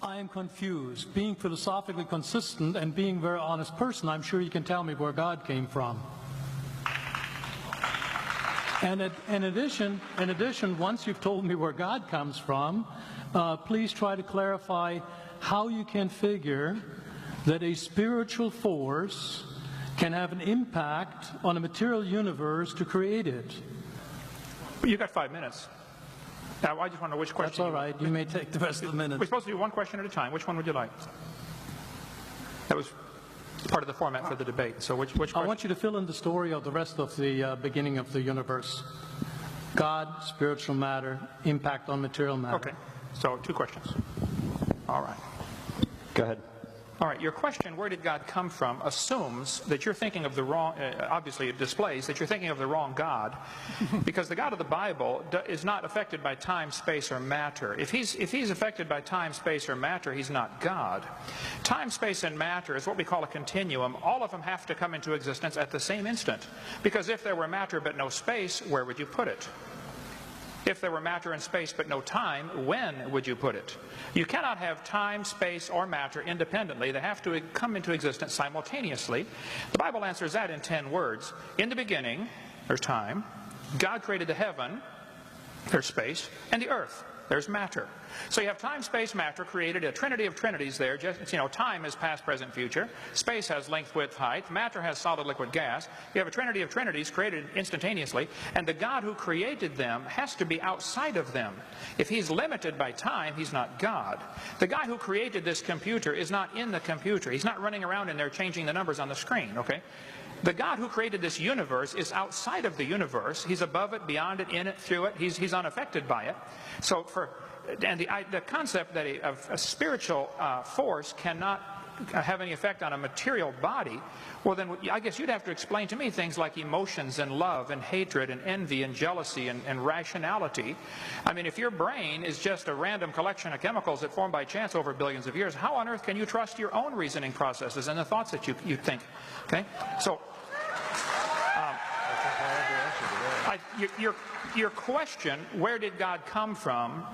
I am confused. Being philosophically consistent and being a very honest person, I'm sure you can tell me where God came from. And in addition, once you've told me where God comes from, please try to clarify how you can figure that a spiritual force can have an impact on a material universe to create it. You got 5 minutes. Now, I just want to know which question. That's all right. You may take the rest of the minute. We're supposed to do one question at a time. Which one would you like? That was part of the format for the debate. So which question? I want you to fill in the story of the rest of the beginning of the universe. God, spiritual matter, impact on material matter. Okay. So 2 questions. All right. Go ahead. All right, your question, where did God come from, assumes that you're thinking of the wrong, obviously it displays that you're thinking of the wrong God, because the God of the Bible is not affected by time, space, or matter. If he's affected by time, space, or matter, he's not God. Time, space, and matter is what we call a continuum. All of them have to come into existence at the same instant, because if there were matter but no space, where would you put it? If there were matter and space but no time, when would you put it? You cannot have time, space, or matter independently. They have to come into existence simultaneously. The Bible answers that in 10 words. In the beginning, there's time. God created the heaven, there's space, and the earth, there's matter. So you have time, space, matter, created a trinity of trinities there. Just, time is past, present, future. Space has length, width, height. Matter has solid, liquid, gas. You have a trinity of trinities created instantaneously. And the God who created them has to be outside of them. If he's limited by time, he's not God. The guy who created this computer is not in the computer. He's not running around in there changing the numbers on the screen, okay? The God who created this universe is outside of the universe. He's above it, beyond it, in it, through it. He's unaffected by it. So the concept that a spiritual force cannot have any effect on a material body, well then I guess you'd have to explain to me things like emotions and love and hatred and envy and jealousy and rationality. I mean, if your brain is just a random collection of chemicals that form by chance over billions of years, how on earth can you trust your own reasoning processes and the thoughts that you think? Okay, so your question, where did God come from,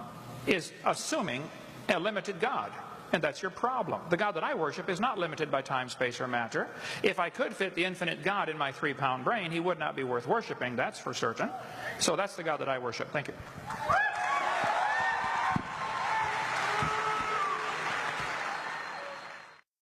is assuming a limited God. And that's your problem. The God that I worship is not limited by time, space, or matter. If I could fit the infinite God in my 3-pound brain, he would not be worth worshiping, that's for certain. So that's the God that I worship. Thank you.